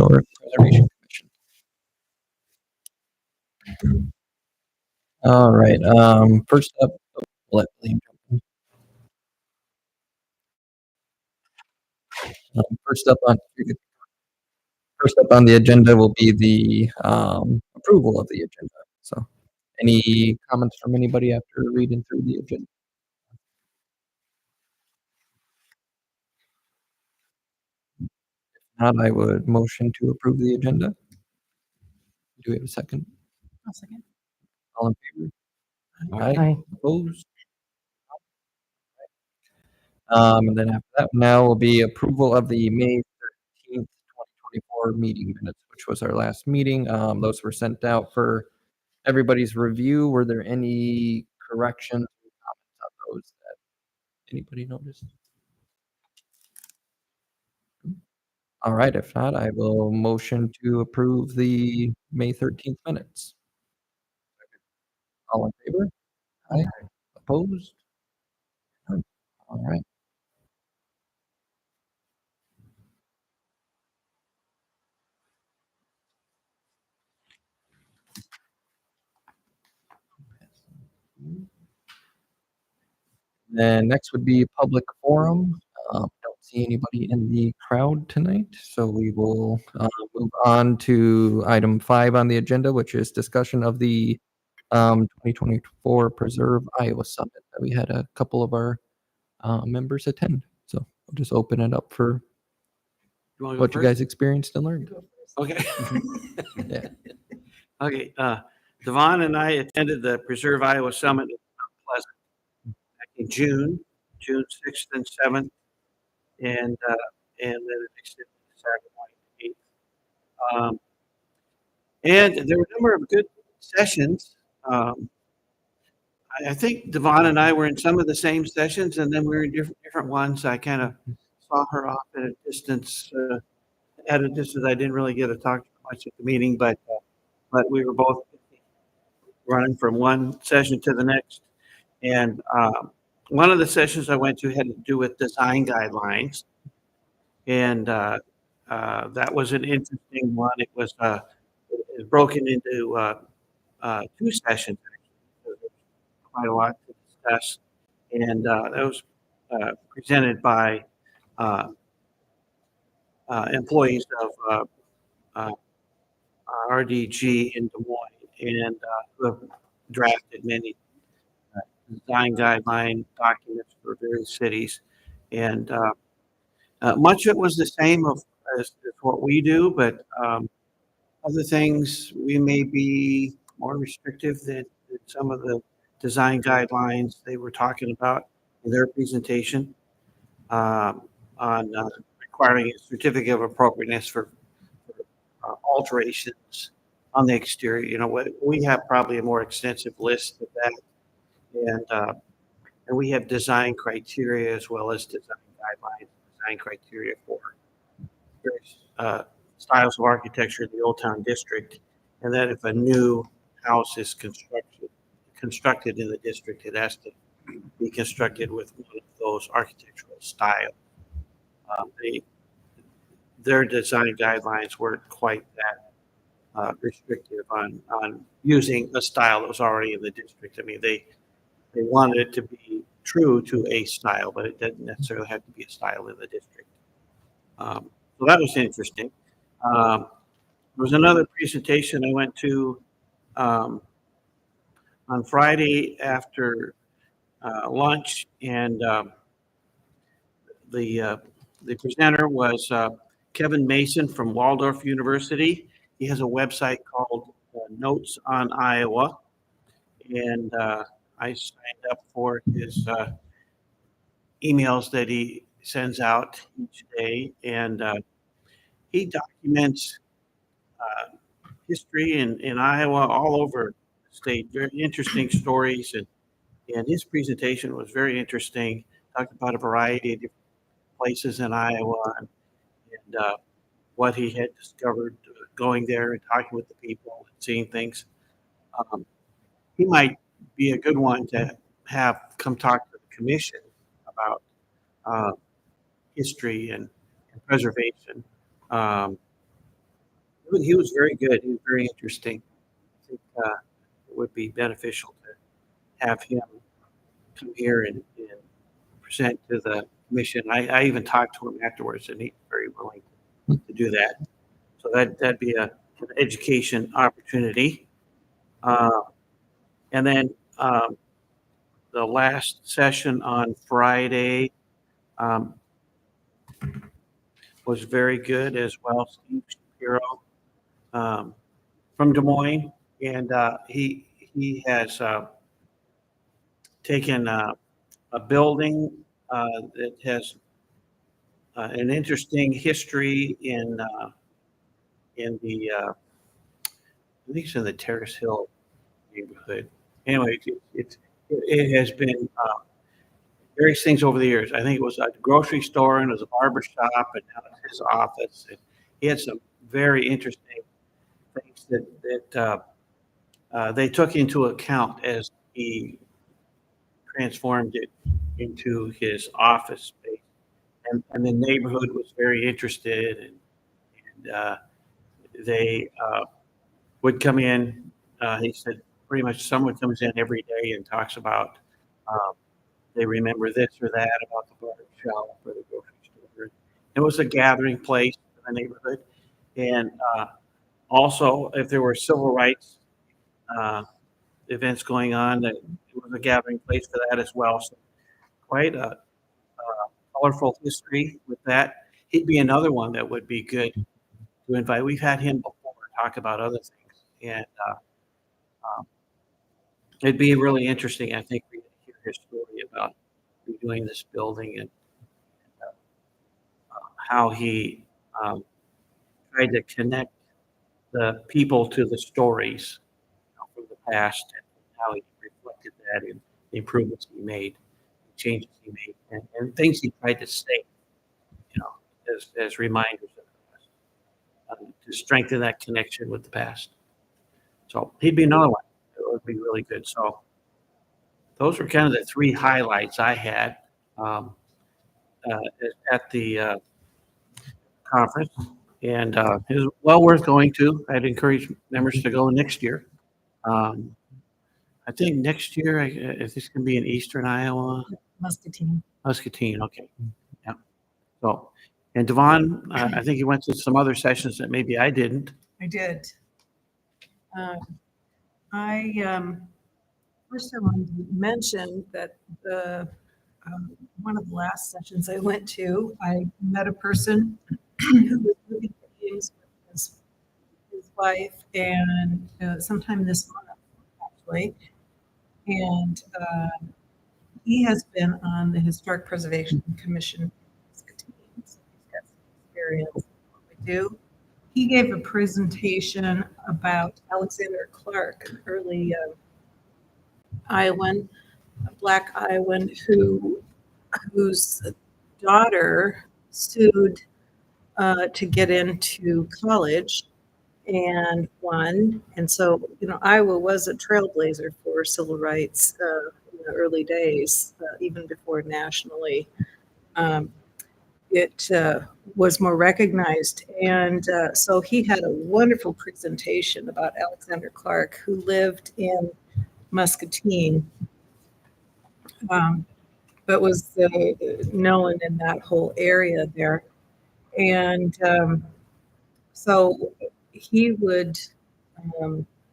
Historic Preservation Commission. All right. First up, let Liam jump in. First up on the agenda will be the approval of the agenda. So, any comments from anybody after reading through the agenda? Not, I would motion to approve the agenda. Do we have a second? I'll second. All in favor? Aye. Opposed? And then after that, now will be approval of the May 13th, 2024 meeting minutes, which was our last meeting. Those were sent out for everybody's review. Were there any corrections or comments on those that anybody noticed? All right, if not, I will motion to approve the May 13th minutes. All in favor? Aye. Opposed? None. All right. Then next would be public forum. Don't see anybody in the crowd tonight, so we will move on to item 5 on the agenda, which is discussion of the 2024 Preserve Iowa Summit that we had a couple of our members attend. So I'll just open it up for what you guys experienced and learned. Okay. Yeah. Okay. Devon and I attended the Preserve Iowa Summit in Mount Pleasant back in June 6th and 7th, and then it extended to Saturday, 8th. And there were a number of good sessions. I think Devon and I were in some of the same sessions, and then we were in different ones. I kind of saw her off at a distance. At a distance, I didn't really get to talk much at the meeting, but we were both running from one session to the next. And one of the sessions I went to had to do with design guidelines, and that was an interesting one. It was broken into 2 sessions. So there's quite a lot to discuss, and that was presented by employees of RDG in Des Moines, and who have drafted many design guideline documents for various cities. And much of it was the same as what we do, but other things we may be more restrictive than some of the design guidelines they were talking about in their presentation on requiring a certificate of appropriateness for alterations on the exterior. You know, we have probably a more extensive list of that, and we have design criteria as well as design guidelines, design criteria for various styles of architecture in the Old Town District, and that if a new house is constructed in the district, it has to be constructed with one of those architectural styles. They, their design guidelines weren't quite that restrictive on using a style that was already in the district. I mean, they wanted it to be true to a style, but it didn't necessarily have to be a style in the district. So that was interesting. There was another presentation I went to on Friday after lunch, and the presenter was Kevin Mason from Waldorf University. He has a website called Notes on Iowa, and I signed up for his emails that he sends out each day, and he documents history in Iowa all over the state. Very interesting stories, and his presentation was very interesting. Talked about a variety of different places in Iowa and what he had discovered going there and talking with the people and seeing things. He might be a good one to have come talk to the commission about history and preservation. He was very good. He was very interesting. I think it would be beneficial to have him come here and present to the commission. I even talked to him afterwards, and he's very willing to do that. So that'd be an education opportunity. And then the last session on Friday was very good as well. Steve Shapiro from Des Moines, and he has taken a building that has an interesting history in the I think it's in the Terrace Hill neighborhood. Anyway, it has been various things over the years. I think it was a grocery store and it was a barber shop, and now it's his office. And he had some very interesting things that they took into account as he transformed it into his office space. And the neighborhood was very interested, and they would come in. He said pretty much someone comes in every day and talks about they remember this or that about the barber shop or the grocery store. It was a gathering place in the neighborhood, and also if there were civil rights events going on, that it was a gathering place for that as well. So quite a colorful history with that. He'd be another one that would be good to invite. We've had him before talk about other things, and it'd be really interesting, I think, to hear his story about redoing this building and how he tried to connect the people to the stories from the past, and how he reflected that in the improvements he made, changes he made, and things he tried to say, as reminders of the past, to strengthen that connection with the past. So he'd be another one. It would be really good. So those were kind of the three highlights I had at the conference, and it was well worth going to. I'd encourage members to go next year. I think next year, if this can be in Eastern Iowa. Muscatine. Muscatine, okay. Yeah. So, and Devon, I think you went to some other sessions that maybe I didn't. I did. First I wanted to mention that the one of the last sessions I went to, I met a person who was moving meetings with his wife, and sometime this month, actually. And he has been on the Historic Preservation Commission. So he's got some experience in what we do. He gave a presentation about Alexander Clark, an early Iowan, a Black Iowan whose daughter sued to get into college and won. And so, Iowa was a trailblazer for civil rights in the early days, even before nationally. Um, it was more recognized. And so he had a wonderful presentation about Alexander Clark, who lived in Muscatine, but was known in that whole area there. And so he would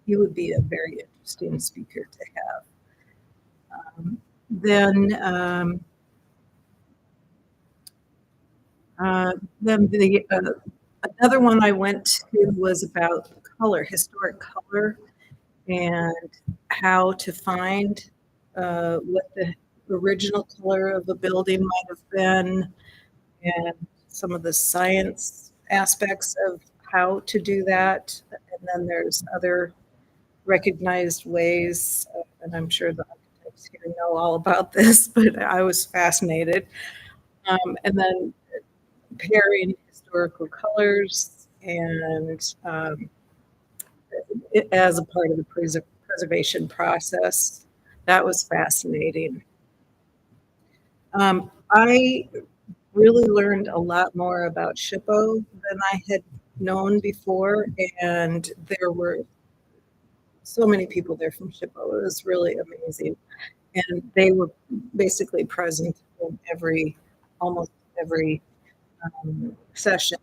he would be a very interesting speaker to have. Then the another one I went to was about color, historic color, and how to find what the original color of a building might have been, and some of the science aspects of how to do that. And then there's other recognized ways, and I'm sure the architects here know all about this, but I was fascinated. And then pairing historical colors and as a part of the preservation process. That was fascinating. I really learned a lot more about SHPO than I had known before, and there were so many people there from SHPO. It was really amazing. And they were basically present in almost every session,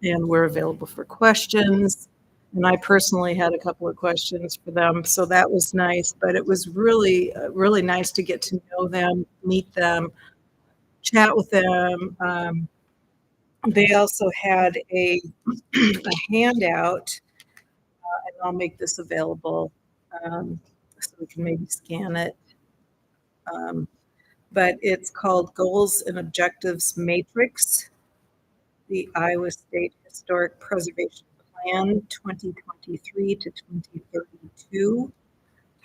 and were available for questions. And I personally had a couple of questions for them, so that was nice. But it was really, really nice to get to know them, meet them, chat with them. They also had a handout, and I'll make this available so we can maybe scan it. But it's called Goals and Objectives Matrix, the Iowa State Historic Preservation Plan 2023 to 2032.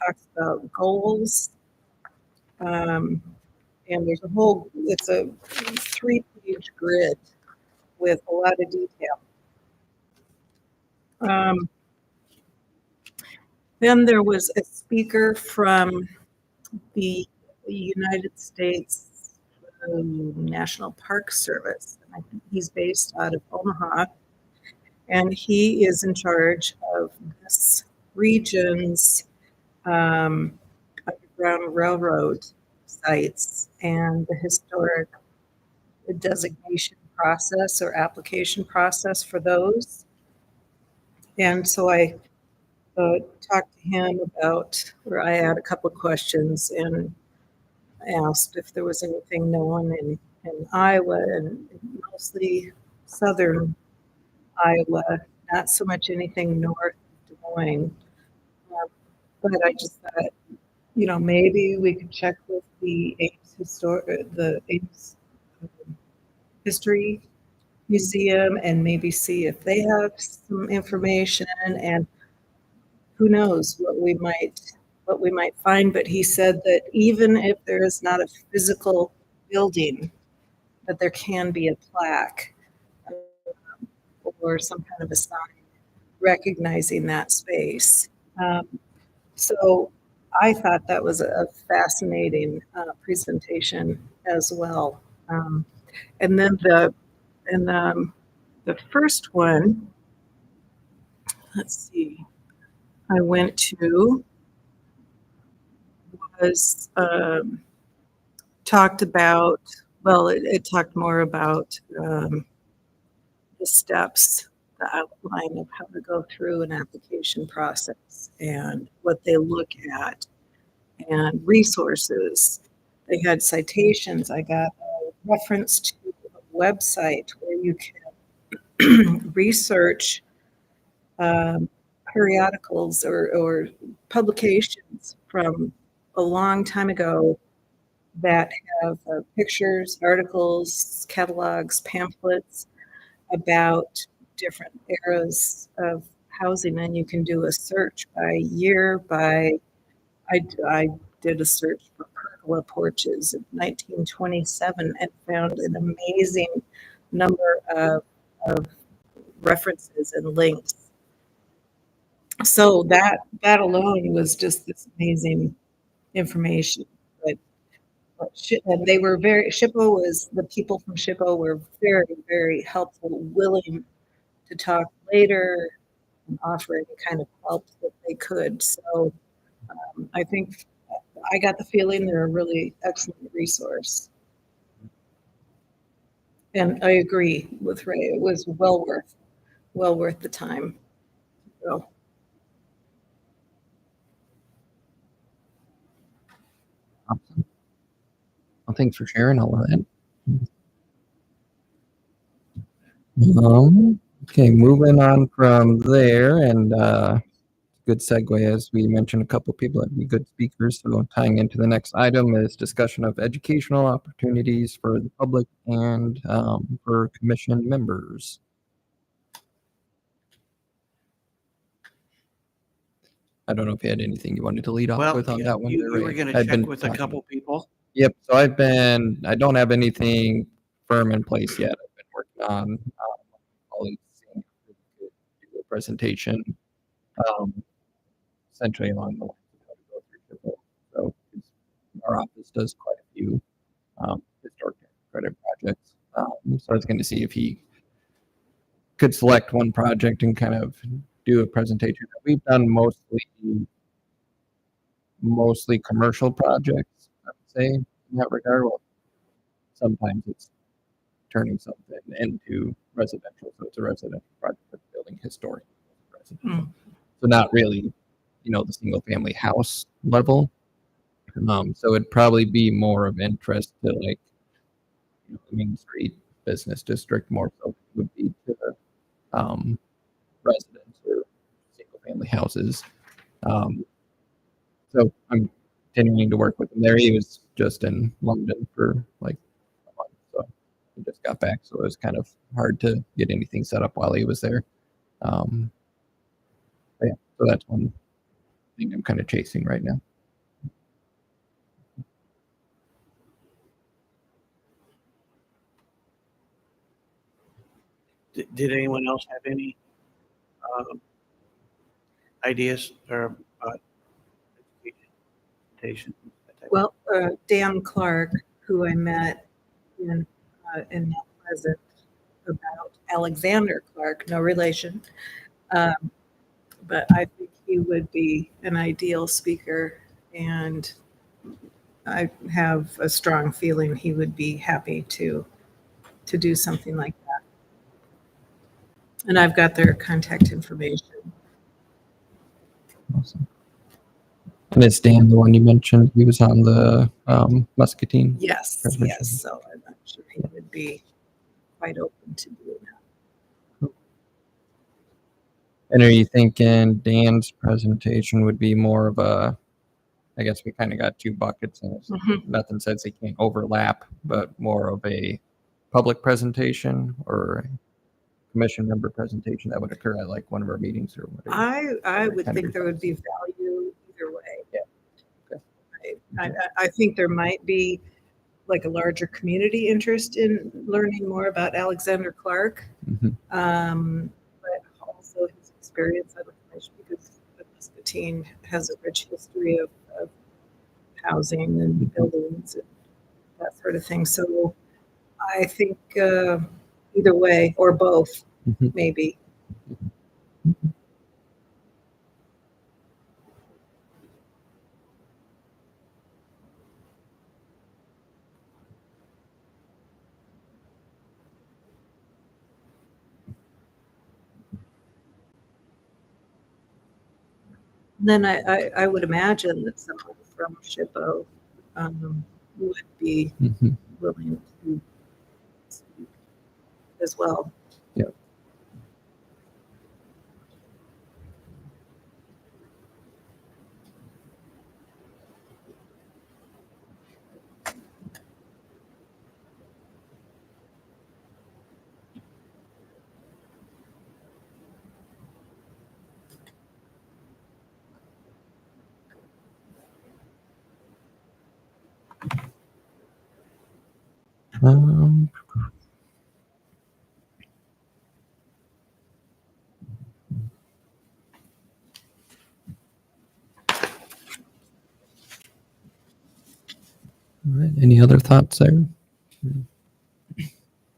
Talks about goals. And it's a 3-page grid with a lot of detail. Then there was a speaker from the United States National Park Service. I think he's based out of Omaha, and he is in charge of this region's Underground Railroad sites and the historic designation process or application process for those. And so I talked to him about, or I had a couple of questions and asked if there was anything known in Iowa, and mostly southern Iowa, not so much anything north of Des Moines. But I just thought, maybe we could check with the Ames History Museum and maybe see if they have some information, and who knows what we might find. But he said that even if there is not a physical building, that there can be a plaque or some kind of a sign recognizing that space. So I thought that was a fascinating presentation as well. And then the first one, let's see, I went to was talked about, well, it talked more about the steps, the outline of how to go through an application process and what they look at and resources. They had citations. I got a reference to a website where you can research periodicals or publications from a long time ago that have pictures, articles, catalogs, pamphlets about different eras of housing. And you can do a search by year, I did a search for pergola porches in 1927 and found an amazing number of of references and links. So that alone was just this amazing information. And they were the people from SHPO were very, very helpful, willing to talk later and offer any kind of help that they could. So I think I got the feeling they're a really excellent resource. And I agree with Ray. It was well worth the time. So, Awesome. Well, thanks for sharing all of that. Okay, moving on from there, and good segue as we mentioned a couple people that would be good speakers. So tying into the next item is discussion of educational opportunities for the public and for commission members. I don't know if you had anything you wanted to lead off Well, with on that one. you there, were Ray. going I've to been check with a talking- couple people. Yep. So I don't have anything firm in place yet. I've been working on colleagues seeing if we could do a presentation, essentially along the lines of how to go through SHPO. So our office does quite a few historic credit projects. So I was going to see if he could select one project and kind of do a presentation. We've done mostly commercial projects, I would say, in that regard. Well, sometimes it's turning something into residential. So it's a residential project that's building historic residential. So not really, the single family house level. So it'd probably be more of interest to like the Main Street business district more so would be to the residents or single family houses. So I'm continuing to work with him there. He was just in London for like a month, so he just got back. So it was kind of hard to get anything set up while he was there. But yeah, so that's one thing I'm kind of chasing right now. Did anyone else have any ideas or presentation? well, Dan Clark, who I met in Mount Pleasant about Alexander Clark, no relation. But I think he would be an ideal speaker, and I have a strong feeling he would be happy to do something like that. And I've got their contact information. Awesome. And is Dan the one you mentioned? He was on the Muscatine. Yes, Presentation. yes. So I'm not sure he would be quite open to doing that. And are you thinking Dan's presentation would be more of a, I guess we kind of got two buckets and nothing says they can't overlap, but more of a public presentation or a commission member presentation that would occur at like one of our meetings or whatever? I would kind of think your there would thoughts? be value either way. Yeah. Okay. I think there might be like a larger community interest in learning more about Alexander Clark, Mhm. but also his experience on the commission, because Muscatine has a rich history of housing and buildings and that sort of thing. So I think either way or both, Mhm. maybe. Then I would imagine that someone from SHPO would be Mhm. willing to speak as well. Yeah. Um, All right. Any other thoughts there?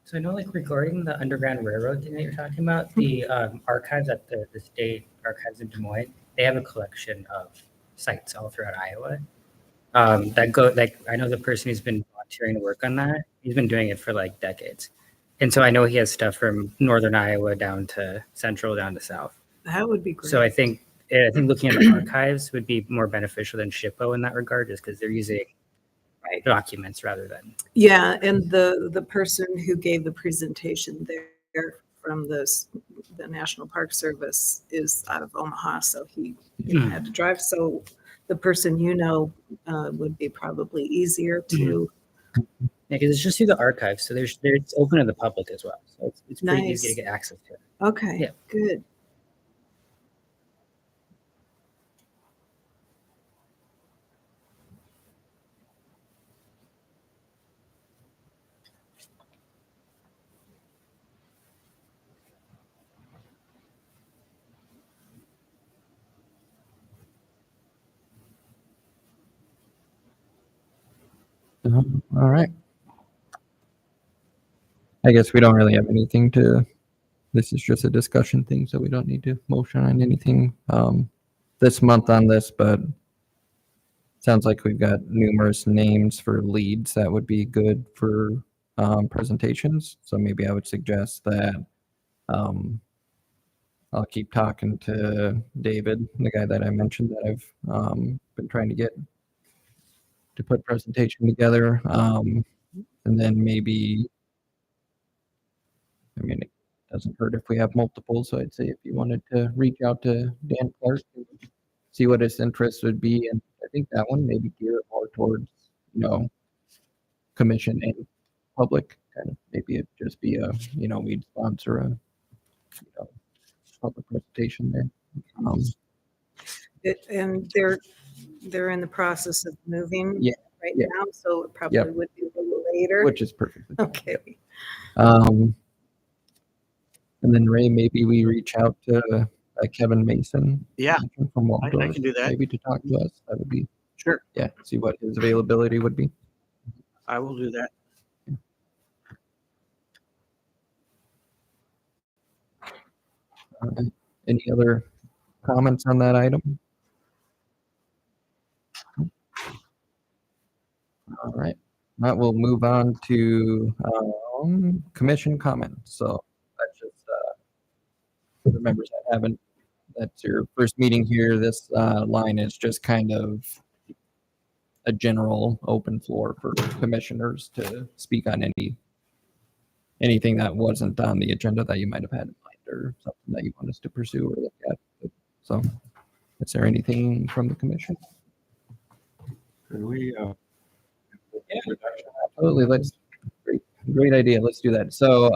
So I know, like, regarding the Underground Railroad thing that you're talking about, the archives at the state archives in Des Moines, they have a collection of sites all throughout Iowa. That go like I know the person who's been volunteering to work on that. He's been doing it for like decades, and so I know he has stuff from northern Iowa down to central, down to south. That would be great. So I think looking at the archives would be more beneficial than SHPO in that regard, just because they're using Right. documents rather than. Yeah, and the person who gave the presentation there from the National Park Service is out of Omaha, so he had to drive. So the person would be probably easier to. Yeah, because it's just through the archives, so it's open to the public as well. So it's pretty easy Nice. to get access to it. Okay, Yeah. good. All right. I guess we don't really have anything this is just a discussion thing, so we don't need to motion on anything this month on this, but sounds like we've got numerous names for leads that would be good for presentations. So maybe I would suggest that I'll keep talking to David, the guy that I mentioned that I've been trying to get to put presentation together. And then maybe, I mean, it doesn't hurt if we have multiple. So I'd say if you wanted to reach out to Dan Clark and see what his interest would be. And I think that one maybe gear it more towards, commission and public. Kind of maybe it just be we'd sponsor a public presentation there. And they're in the process of moving Yeah, right yeah. now, so it probably Yep. would be a little later. Which is perfect. Okay. And then Ray, maybe we reach out to Kevin Mason. Yeah, From I Waldorf, can do that. maybe to talk to us. That would be, Sure, see what his availability would be. I will do that. Any other comments on that item? All right, now we'll move on to commission comments. So that's just for the members that haven't, that's your first meeting here. This line is just kind of a general open floor for commissioners to speak on anything that wasn't on the agenda that you might have had in mind or something that you want us to pursue or look at. So is there anything from the commission? Could we, Absolutely. Great idea. Let's do that. So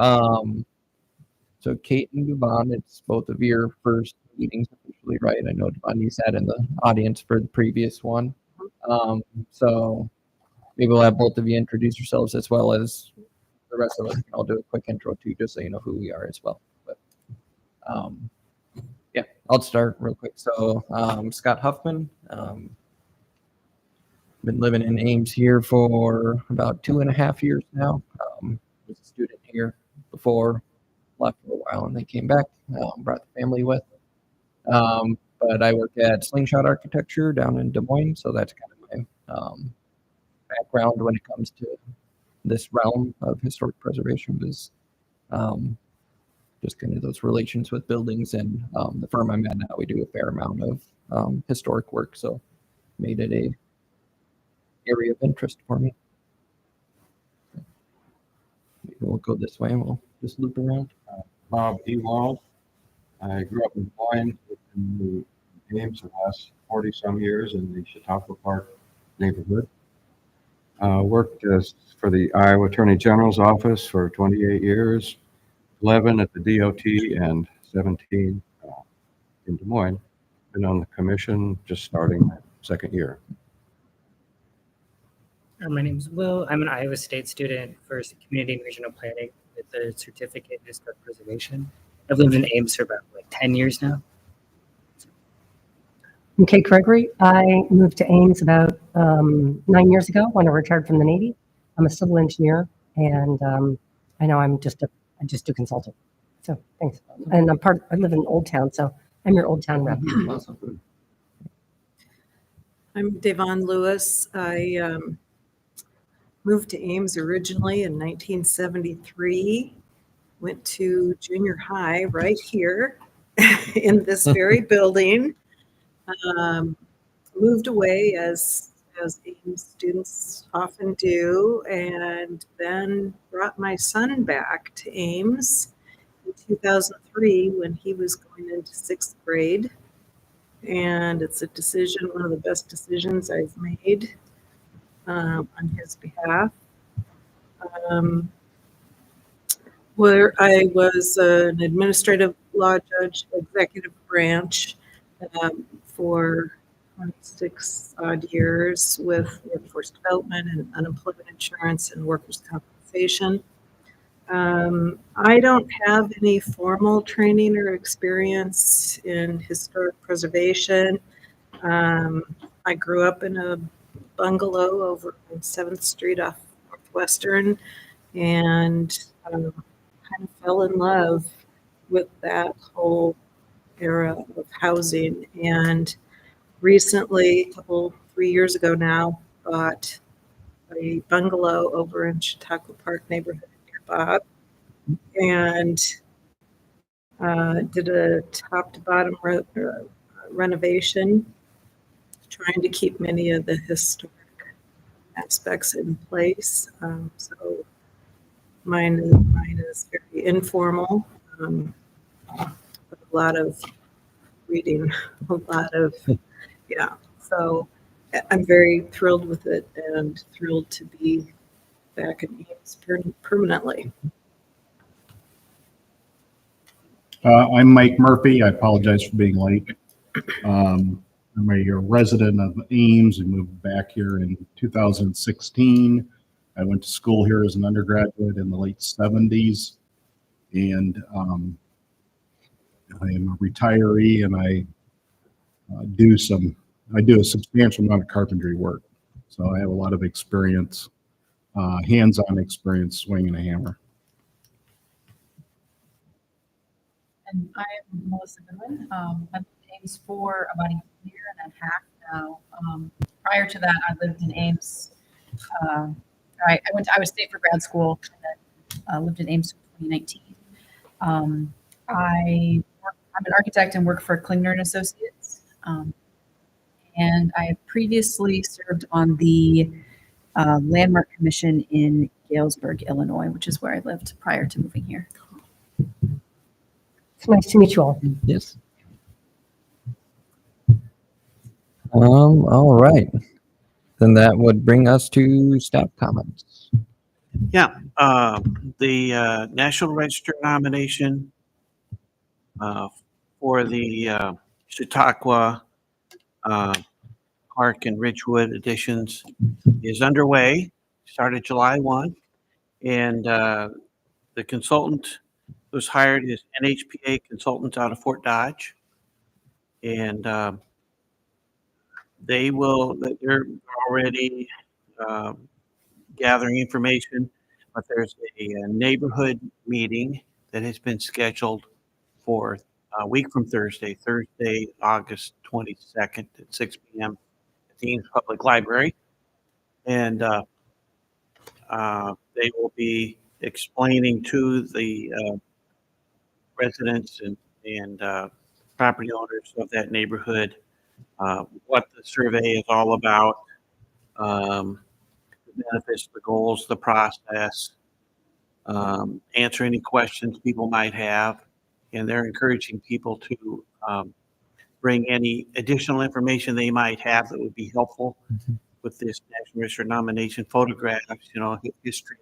Kate and Devon, it's both of your first meetings officially, right? I know Devon, you sat in the audience for the previous one. So maybe we'll have both of you introduce yourselves as well as the rest of us. I'll do a quick intro too, just so you know who we are as well. But yeah, I'll start real quick. So Scott Huffman, been living in Ames here for about 2.5 years now. Was a student here before, left for a while, and then came back. Brought the family with. But I work at Slingshot Architecture down in Des Moines, so that's kind of my background when it comes to this realm of historic preservation is just kind of those relations with buildings, and the firm I'm at now, we do a fair amount of historic work, so made it a area of interest for me. Maybe we'll go this way and we'll just loop around. Bob Ewald. I grew up in Des Moines, lived in the Ames the last 40-some years in the Chautauqua Park neighborhood. Worked for the Iowa Attorney General's office for 28 years, 11 at the DOT and 17 in Des Moines. Been on the commission just starting my second year. My name is Will. I'm an Iowa State student for Community and Regional Planning with a certificate in historic preservation. I've lived in Ames for about 10 years now. I'm Kate Gregory. I moved to Ames about 9 years ago when I retired from the Navy. I'm a civil engineer, and I know I just do consulting. So thanks. And I live in Old Town, so I'm your Old Town rep. Awesome. I'm Devon Lewis. I moved to Ames originally in 1973. Went to junior high right here in this very building. Moved away as Ames students often do, and then brought my son back to Ames in 2003 when he was going into 6th grade. And it's a decision, one of the best decisions I've made on his behalf. Where I was an administrative law judge, executive branch, for 26 odd years with workforce development and unemployment insurance and workers' compensation. I don't have any formal training or experience in historic preservation. I grew up in a bungalow over on 7th Street off Northwestern, and kind of fell in love with that whole era of housing. And recently, 3 years ago now, bought a bungalow over in Chautauqua Park neighborhood near Bob, and did a top to bottom renovation, trying to keep many of the historic aspects in place. So mine is very informal, but a lot of reading, a lot of, yeah. So I'm very thrilled with it and thrilled to be back in Ames permanently. I'm Mike Murphy. I apologize for being late. I'm a resident of Ames. I moved back here in 2016. I went to school here as an undergraduate in the late 70s. And I am a retiree, and I do a substantial amount of carpentry work. So I have a lot of experience, hands-on experience swinging a hammer. And I am Melissa Goodwin. I've been in Ames for about a year and a half now. Prior to that, I lived in Ames. I stayed for grad school and then lived in Ames in 2019. I'm an architect and work for Klingner and Associates. And I previously served on the Landmark Commission in Galesburg, Illinois, which is where I lived prior to moving here. It's nice to meet you all. Yes. All right. Then that would bring us to staff comments. Yeah, the National Register nomination for the Chautauqua Park and Ridgewood additions is underway, started July 1. And the consultant who's hired is NHPA consultants out of Fort Dodge. And they're already gathering information, but there's a neighborhood meeting that has been scheduled for a week from Thursday, August 22nd at 6 p.m. at the Ames Public Library. And they will be explaining to the residents and property owners of that neighborhood what the survey is all about, the benefits, the goals, the process, answer any questions people might have. And they're encouraging people to bring any additional information they might have that would be helpful with this National Register nomination, photographs, history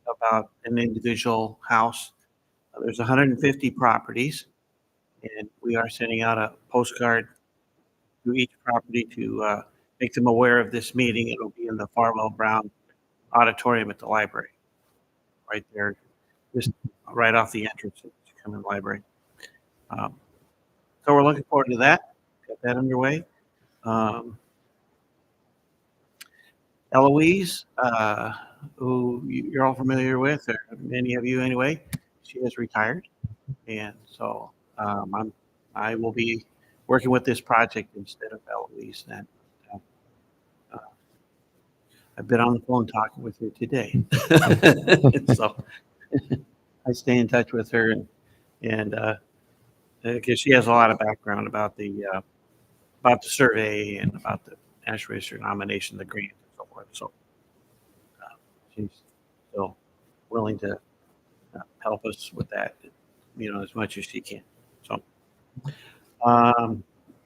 about an individual house. There's 150 properties, and we are sending out a postcard to each property to make them aware of this meeting. It'll be in the Farwell Brown Auditorium at the library, right there, just right off the entrance as you come in the library. So we're looking forward to that. Got that underway. Eloise, who you're all familiar with, or many of you anyway, she has retired. And so I will be working with this project instead of Eloise. And uh, I've been on the phone talking with her today. So I stay in touch with her and because she has a lot of background about the survey and about the National Register nomination, the grant, and so forth. So she's still willing to help us with that, as much as she can. So,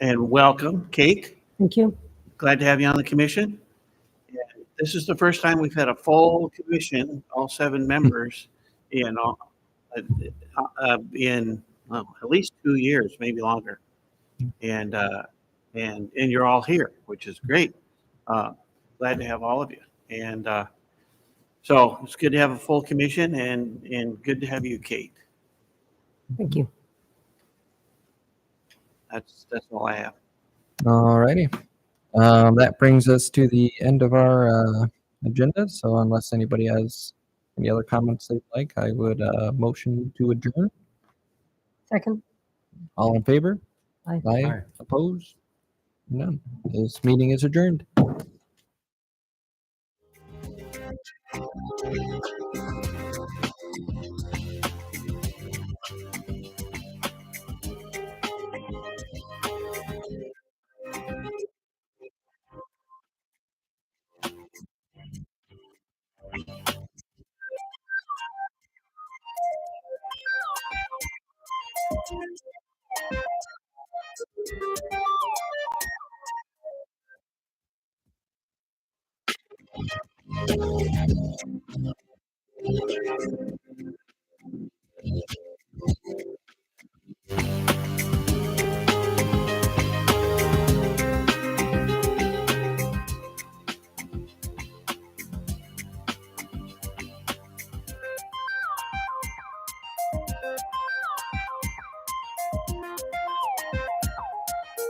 and welcome, Kate. Thank you. Glad to have you on the commission. And this is the first time we've had a full commission, all 7 members, in at least 2 years, maybe longer. And you're all here, which is great. Glad to have all of you. And so it's good to have a full commission and good to have you, Kate. Thank you. That's all I have. All righty. That brings us to the end of our agenda. So unless anybody has any other comments they'd like, I would motion to adjourn. Second. All in favor? Aye. Aye. Opposed? None. This meeting is adjourned.